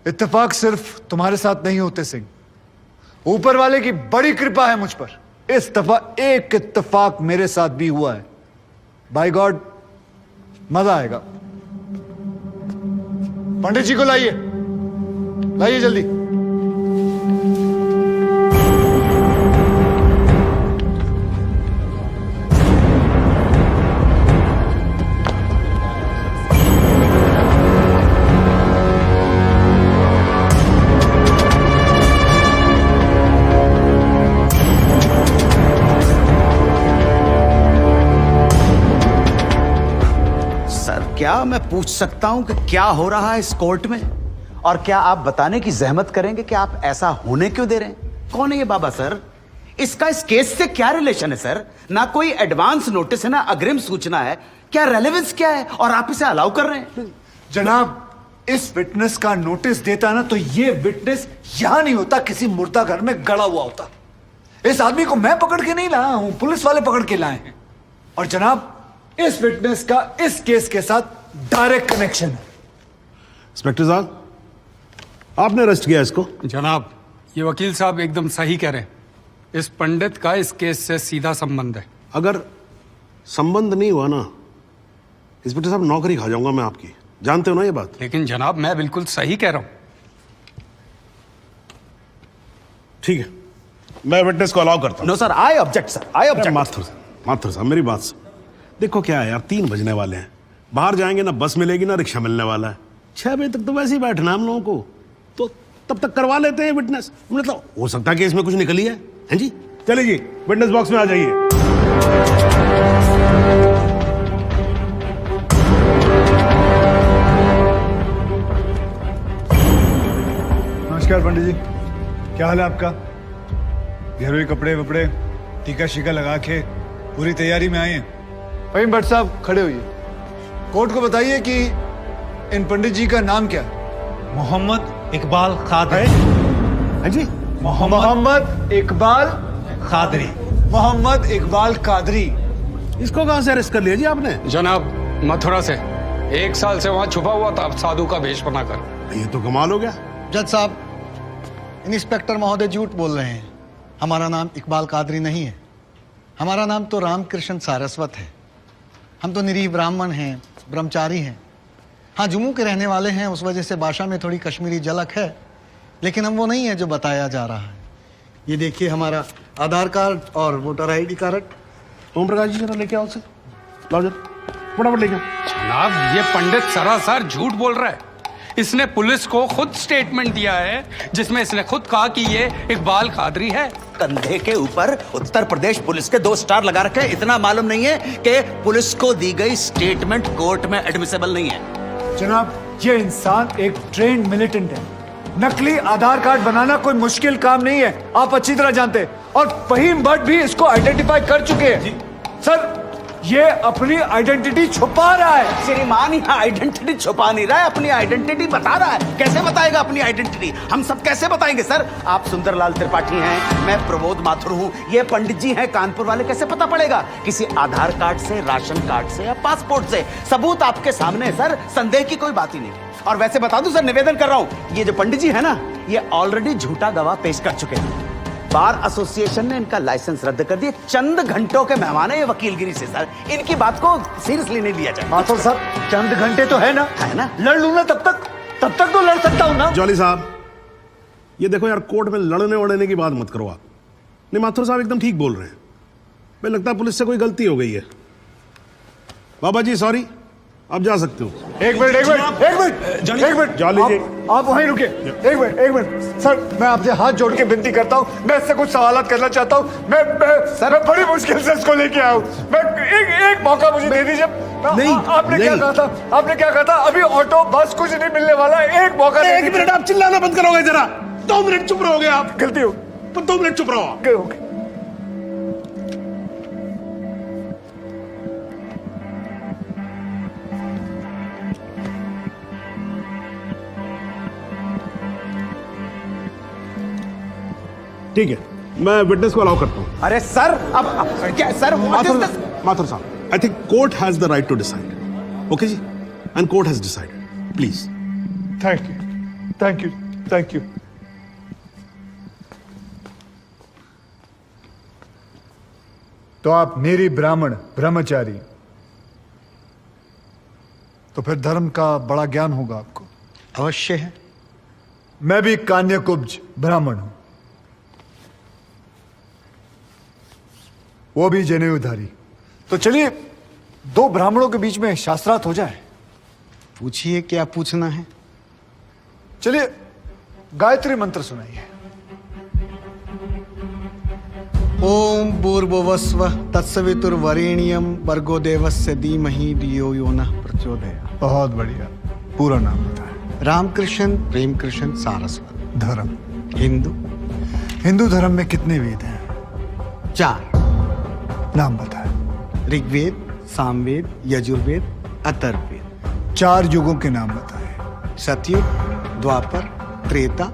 इत्तेफाक सिर्फ तुम्हारे साथ नहीं होते सिंह, ऊपर वाले की बड़ी कृपा है मुझ पर। इस दफा एक इत्तेफाक मेरे साथ भी हुआ है। बाय गॉड मजा आएगा। पंडित जी को लाइए, लाइए जल्दी। क्या मैं पूछ सकता हूं कि क्या हो रहा है इस कोर्ट में? और क्या आप बताने की जहमत करेंगे कि आप ऐसा होने क्यों दे रहे हैं? कौन है ये बाबा सर? इसका इस केस से क्या रिलेशन है सर? ना कोई एडवांस नोटिस है, ना अग्रिम सूचना है। क्या रेलेवेंस क्या है और आप इसे अलाउ कर रहे हैं? जनाब, इस विटनेस का नोटिस देता ना तो ये विटनेस यहां नहीं होता, किसी मुर्दा घर में गड़ा हुआ होता। इस आदमी को मैं पकड़ के नहीं लाया हूं, पुलिस वाले पकड़ के लाए हैं। और जनाब, इस विटनेस का इस केस के साथ डायरेक्ट कनेक्शन है। इंस्पेक्टर साहब, आपने अरेस्ट किया इसको? जनाब, ये वकील साहब एकदम सही कह रहे हैं। इस पंडित का इस केस से सीधा संबंध है। अगर संबंध नहीं हुआ ना, इंस्पेक्टर साहब, नौकरी खा जाऊंगा मैं आपकी। जानते हो ना ये बात? लेकिन जनाब, मैं बिल्कुल सही कह रहा हूं। ठीक है, मैं विटनेस को अलाउ करता हूं। No sir, I object sir, I object. Mathur साहब, मेरी बात सुन। देखो क्या है यार, 3 बजने वाले हैं, बाहर जाएंगे ना बस मिलेगी ना रिक्शा मिलने वाला है। 6 बजे तक तो वैसे ही बैठना हम लोगों को, तो तब तक करवा लेते हैं विटनेस। मतलब हो सकता है कि इसमें कुछ निकली है। हैं जी? चलिए जी, विटनेस बॉक्स में आ जाइए। नमस्कार पंडित जी, क्या हाल है आपका? घरेलू कपड़े वपड़े टीका शीका लगा के पूरी तैयारी में आए हैं। फहीम भट्ट साहब, खड़े होइए। कोर्ट को बताइए कि इन पंडित जी का नाम क्या है? मोहम्मद इकबाल कादरी। हैं जी? मोहम्मद इकबाल कादरी। मोहम्मद इकबाल कादरी। इसको कहां से अरेस्ट कर लिया जी आपने? जनाब, मथुरा से 1 साल से वहां छुपा हुआ था, साधु का भेष बनाकर। ये तो कमाल हो गया। जज साहब, इंस्पेक्टर महोदय झूठ बोल रहे हैं। हमारा नाम इकबाल कादरी नहीं है, हमारा नाम तो रामकृष्ण सारस्वत है। हम तो निरीह ब्राह्मण हैं, ब्रह्मचारी हैं। हाँ, जम्मू के रहने वाले हैं, उस वजह से भाषा में थोड़ी कश्मीरी झलक है, लेकिन हम वो नहीं है जो बताया जा रहा है। ये देखिए हमारा आधार कार्ड और voter ID card. Om Prakash ji, जरा लेके आओ उसे। लाओ जरा, फटाफट लेके आओ। जनाब, ये पंडित सरासर झूठ बोल रहा है। इसने पुलिस को खुद स्टेटमेंट दिया है, जिसमें इसने खुद कहा कि ये इकबाल कादरी है। कंधे के ऊपर उत्तर प्रदेश पुलिस के 2 स्टार लगा रखे हैं। इतना मालूम नहीं है कि पुलिस को दी गई स्टेटमेंट कोर्ट में एडमिसेबल नहीं है। जनाब, ये इंसान एक ट्रेन्ड मिलिटेंट है। नकली आधार कार्ड बनाना कोई मुश्किल काम नहीं है, आप अच्छी तरह जानते हैं। और फहीम भट्ट भी इसको आइडेंटिफाई कर चुके हैं। सर, ये अपनी आइडेंटिटी छुपा रहा है। श्रीमान यहाँ आइडेंटिटी छुपा नहीं रहा है, अपनी आइडेंटिटी बता रहा है। कैसे बताएगा अपनी आइडेंटिटी? हम सब कैसे बताएंगे सर? आप सुंदरलाल त्रिपाठी हैं, मैं प्रमोद माथुर हूँ, ये पंडित जी हैं कानपुर वाले। कैसे पता पड़ेगा? किसी आधार कार्ड से, राशन कार्ड से या पासपोर्ट से। सबूत आपके सामने है सर, संदेह की कोई बात ही नहीं। और वैसे बता दूं सर, निवेदन कर रहा हूं, ये जो पंडित जी है ना, ये ऑलरेडी झूठा गवाह पेश कर चुके हैं। बार एसोसिएशन ने इनका लाइसेंस रद्द कर दिया। चंद घंटों के मेहमान है ये वकीलगिरी से सर, इनकी बात को सीरियसली नहीं लिया जाए। माथुर साहब, चंद घंटे तो है ना, लड़ लूं ना तब तक तो लड़ सकता हूं ना। जॉली साहब, ये देखो यार, कोर्ट में लड़ने वड़ने की बात मत करो आप। नहीं, माथुर साहब एकदम ठीक बोल रहे हैं। मुझे लगता है पुलिस से कोई गलती हो गई है। बाबा जी सॉरी, आप जा सकते हो। एक मिनट जॉली जी, आप वहीं रुके। एक मिनट सर, मैं आपसे हाथ जोड़ के विनती करता हूँ, मैं इससे कुछ सवालात करना चाहता हूँ। मैं बड़ी मुश्किल से इसको लेके आया हूँ। मैं एक मौका मुझे दे दीजिए। आपने क्या कहा था? अभी ऑटो बस कुछ नहीं मिलने वाला, एक मौका। 1 मिनट, आप चिल्लाना बंद करोगे जरा? 2 मिनट चुप रहोगे आप? गलती हो, 2 मिनट चुप रहो। ठीक है, मैं विटनेस को अलाउ करता हूं। अरे सर, अब क्या सर? माथुर साहब, I think court has the right to decide. Okay जी, and court has decided. Please. Thank you. Thank you, thank you. तो आप मेरी ब्राह्मण ब्रह्मचारी, तो फिर धर्म का बड़ा ज्ञान होगा आपको। अवश्य है। मैं भी कान्यकुब्ज ब्राह्मण हूं, वो भी जनेऊधारी। तो चलिए दो ब्राह्मणों के बीच में शास्त्रार्थ हो जाए। पूछिए, क्या पूछना है? चलिए गायत्री मंत्र सुनाइए। ओम भूर्भुवस्व तत्सवितुर्वरेण्यम भर्गो देवस्य धीमहि धियो यो नः प्रचोदयात्। बहुत बढ़िया, पूरा नाम बताएं। रामकृष्ण प्रेमकृष्ण सारस्वत। धर्म? हिंदू। हिंदू धर्म में कितने वेद हैं? 4। नाम बताएं। ऋग्वेद, सामवेद, यजुर्वेद, अथर्ववेद। 4 युगों के नाम बताएं। सतयुग, द्वापर, त्रेता,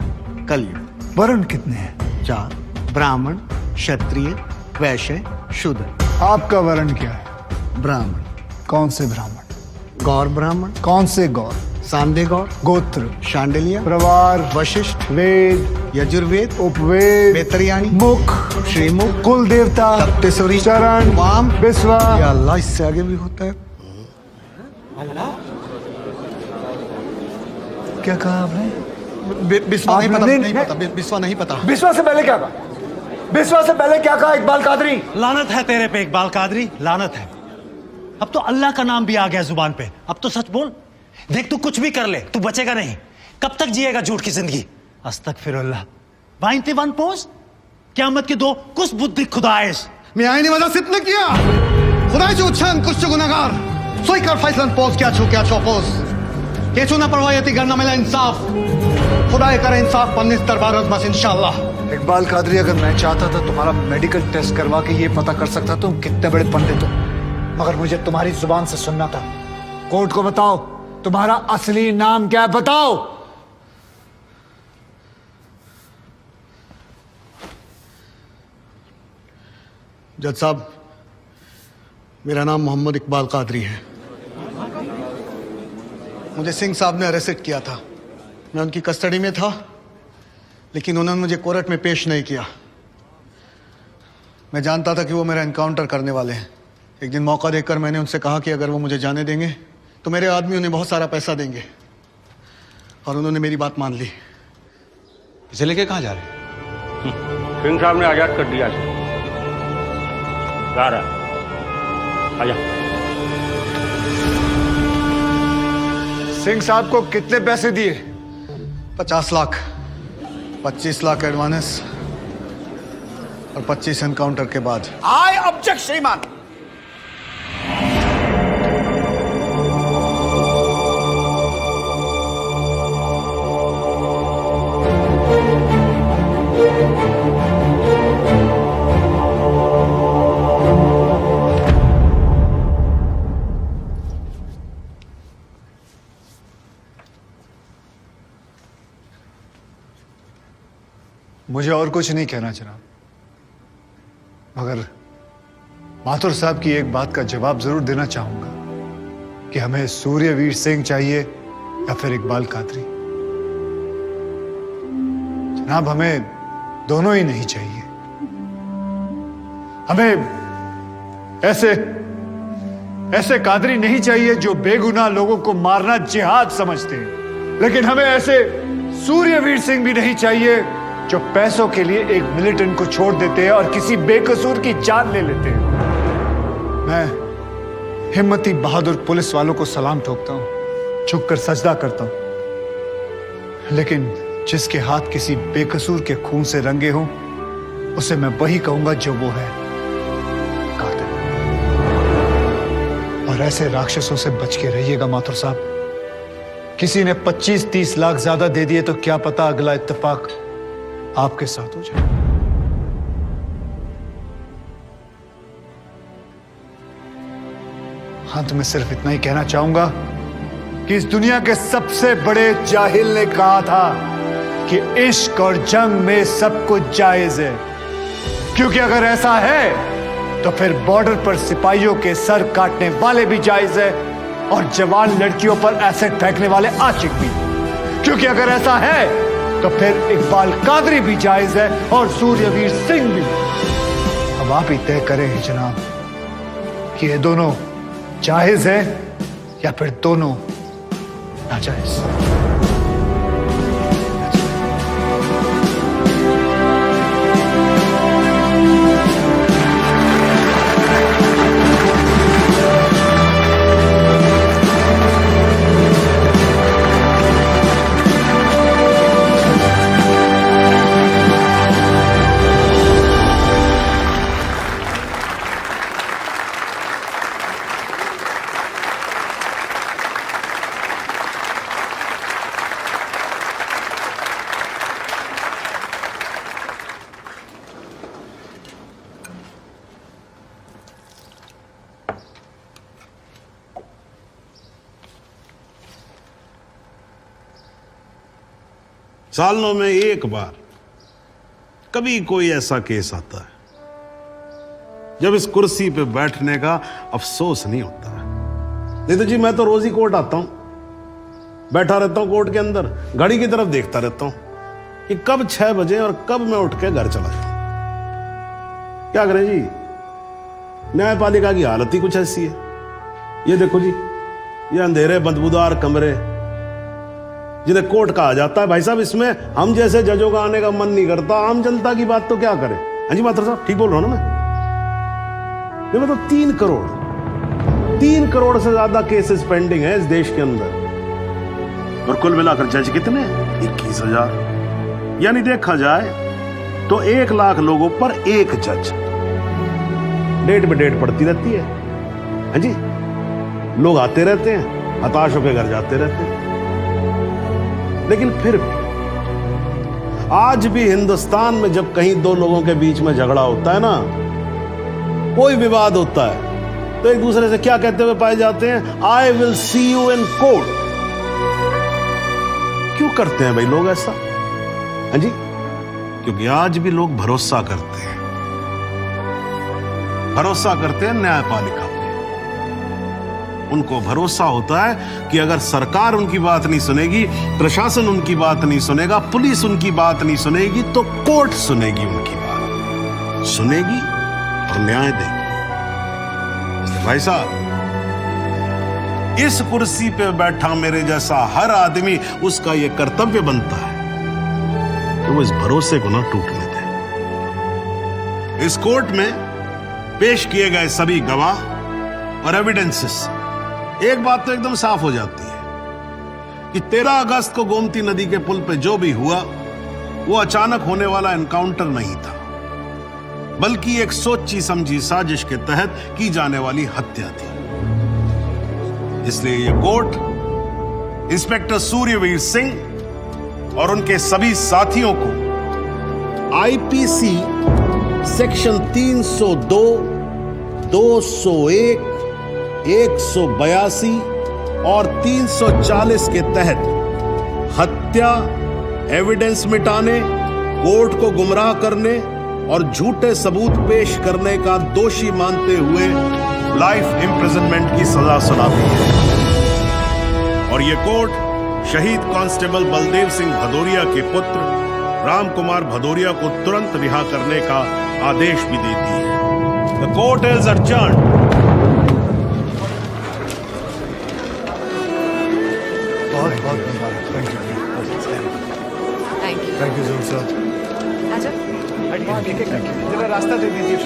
कलयुग। वर्ण कितने हैं? 4। ब्राह्मण, क्षत्रिय, वैश्य, शूद्र। आपका वर्ण क्या है? ब्राह्मण। कौन से ब्राह्मण? गौर ब्राह्मण। कौन से गौर? सांदे गौर। गोत्र? शांडिलिया। प्रवार? वशिष्ठ। वेद? यजुर्वेद। उपवेद? बेतरियाणी। मुख? श्रीमुख। कुल देवता? सप्तसुरी। चरण? वाम। विश्वा? या अल्लाह, इससे आगे भी होता है। क्या कहा आपने? बिस्वा नहीं पता, आपने- नहीं पता, बिस्वा नहीं पता। विश्वा से पहले क्या कहा? विश्वा से पहले क्या कहा इकबाल कादरी? लानत है तेरे पे इकबाल कादरी, लानत है। अब तो अल्लाह का नाम भी आ गया जुबान पे। अब तो सच बोल। देख, तू कुछ भी कर ले, तू बचेगा नहीं। कब तक जिएगा झूठ की जिंदगी? अस्तगफिरुल्लाह। 91 पोज क़यामत की 2 कुछ बुद्धि खुदाइश। मी आईने माझा सिद्ध किया खुदाचे उच्चारण कुछ गुनाहगार सोई कर फैसलन पोज क्या छो पोज केचू ना परवायती करना मिला इंसाफ खुदा करे इंसाफ पन्नीस दरबार बस इंशाल्लाह। इकबाल कादरी, अगर मैं चाहता था तुम्हारा मेडिकल टेस्ट करवा के ये पता कर सकता तुम कितने बड़े पंडित हो, मगर मुझे तुम्हारी जुबान से सुनना था। कोर्ट को बताओ तुम्हारा असली नाम क्या है, बताओ। जज साहब, मेरा नाम मोहम्मद इकबाल कादरी है। मुझे सिंह साहब ने अरेस्ट किया था। मैं उनकी कस्टडी में था, लेकिन उन्होंने मुझे कोर्ट में पेश नहीं किया। मैं जानता था कि वो मेरा एनकाउंटर करने वाले हैं। एक दिन मौका देखकर मैंने उनसे कहा कि अगर वो मुझे जाने देंगे तो मेरे आदमी उन्हें बहुत सारा पैसा देंगे, और उन्होंने मेरी बात मान ली। इसे लेके कहाँ जा रहे? सिंह साहब ने आजाद कर दिया इसे। जा रहा है, आजा। सिंह साहब को कितने पैसे दिए? 50 लाख, 25 लाख एडवांस और 25 एनकाउंटर के बाद। आई ऑब्जेक्ट श्रीमान। मुझे और कुछ नहीं कहना जनाब, मगर माथुर साहब की एक बात का जवाब जरूर देना चाहूंगा कि हमें सूर्यवीर सिंह चाहिए या फिर इकबाल कादरी। जनाब, हमें दोनों ही नहीं चाहिए। हमें ऐसे कादरी नहीं चाहिए जो बेगुनाह लोगों को मारना जिहाद समझते हैं, लेकिन हमें ऐसे सूर्यवीर सिंह भी नहीं चाहिए जो पैसों के लिए एक मिलिटेंट को छोड़ देते हैं और किसी बेकसूर की जान ले लेते हैं। मैं हिम्मती बहादुर पुलिस वालों को सलाम ठोकता हूं, झुककर सजदा करता हूं, लेकिन जिसके हाथ किसी बेकसूर के खून से रंगे हों उसे मैं वही कहूंगा जो वो है, कातिल। और ऐसे राक्षसों से बच के रहिएगा माथुर साहब। किसी ने 25-30 लाख ज्यादा दे दिए तो क्या पता अगला इत्तेफाक आपके साथ हो जाए। अंत में सिर्फ इतना ही कहना चाहूंगा कि इस दुनिया के सबसे बड़े जाहिल ने कहा था कि इश्क और जंग में सब कुछ जायज है, क्योंकि अगर ऐसा है तो फिर बॉर्डर पर सिपाहियों के सर काटने वाले भी जायज है और जवान लड़कियों पर एसिड फेंकने वाले आशिक भी। क्योंकि अगर ऐसा है तो फिर इकबाल कादरी भी जायज है और सूर्यवीर सिंह भी। अब आप ही तय करें जनाब कि ये दोनों जायज है या फिर दोनों नाजायज। सालों में एक बार कभी कोई ऐसा केस आता है जब इस कुर्सी पे बैठने का अफसोस नहीं होता है। नहीं तो जी मैं तो रोज ही कोर्ट आता हूं, बैठा रहता हूं कोर्ट के अंदर, घड़ी की तरफ देखता रहता हूं कि कब 6 बजे और कब मैं उठ के घर चला जाऊं। क्या करें जी, न्यायपालिका की हालत ही कुछ ऐसी है। ये देखो जी, ये अंधेरे बदबूदार कमरे जिन्हें कोर्ट कहा जाता है, भाई साहब इसमें हम जैसे जजों का आने का मन नहीं करता। आम जनता की बात तो क्या करें। हाँ जी मात्र साहब ठीक बोल रहा हूं ना मैं मतलब 3 करोड़ से ज्यादा केसेस पेंडिंग है इस देश के अंदर और कुल मिलाकर जज कितने 21,000। यानी देखा जाए तो 1 लाख लोगों पर एक जज। डेट पे डेट पड़ती रहती है। हाँ जी, लोग आते रहते हैं, हताश होकर घर जाते रहते हैं। लेकिन फिर भी आज भी हिंदुस्तान में जब कहीं 2 लोगों के बीच में झगड़ा होता है ना, कोई विवाद होता है, तो एक दूसरे से क्या कहते हुए पाए जाते हैं, I will see you in court. क्यों करते हैं भाई लोग ऐसा? हाँ जी, क्योंकि आज भी लोग भरोसा करते हैं न्यायपालिका पे। उनको भरोसा होता है कि अगर सरकार उनकी बात नहीं सुनेगी, प्रशासन उनकी बात नहीं सुनेगा, पुलिस उनकी बात नहीं सुनेगी, तो कोर्ट सुनेगी, उनकी बात सुनेगी और न्याय देगी। भाई साहब, इस कुर्सी पे बैठा मेरे जैसा हर आदमी, उसका यह कर्तव्य बनता है कि वो इस भरोसे को ना टूटने दे। इस कोर्ट में पेश किए गए सभी गवाह और एविडेंसेस, एक बात तो एकदम साफ हो जाती है कि 13 अगस्त को गोमती नदी के पुल पे जो भी हुआ वो अचानक होने वाला एनकाउंटर नहीं था, बल्कि एक सोची समझी साजिश के तहत की जाने वाली हत्या थी। इसलिए ये कोर्ट इंस्पेक्टर सूर्यवीर सिंह और उनके सभी साथियों को आईपीसी सेक्शन 302, 201, 182 और 340 के तहत हत्या, एविडेंस मिटाने, कोर्ट को गुमराह करने और झूठे सबूत पेश करने का दोषी मानते हुए लाइफ इम्प्रिजनमेंट की सजा सुनाती है। और यह कोर्ट शहीद कांस्टेबल बलदेव सिंह भदौरिया के पुत्र राम कुमार भदौरिया को तुरंत रिहा करने का आदेश भी देती है। The court is adjourned। बहुत बहुत मुबारक। Thank you sir. जरा रास्ता दे दीजिए।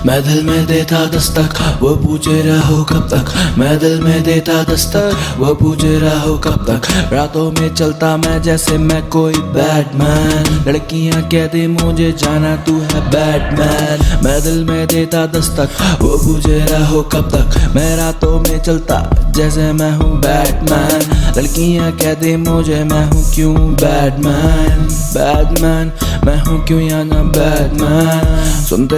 मैं दिल में देता दस्तक, वो पूछे रहो कब तक। मैं दिल में देता दस्तक, वो पूछे रहो कब तक। रातों में चलता मैं जैसे मैं कोई बैटमैन, लड़कियां कहती मुझे जाना तू है बैटमैन। मैं दिल में देता दस्तक, वो पूछे रहो कब तक। मैं रातों में चलता जैसे मैं हूँ बैटमैन, लड़कियां कहती मुझे मैं हूँ क्यों बैटमैन। बैटमैन मैं हूँ क्यों या ना बैटमैन। सुनते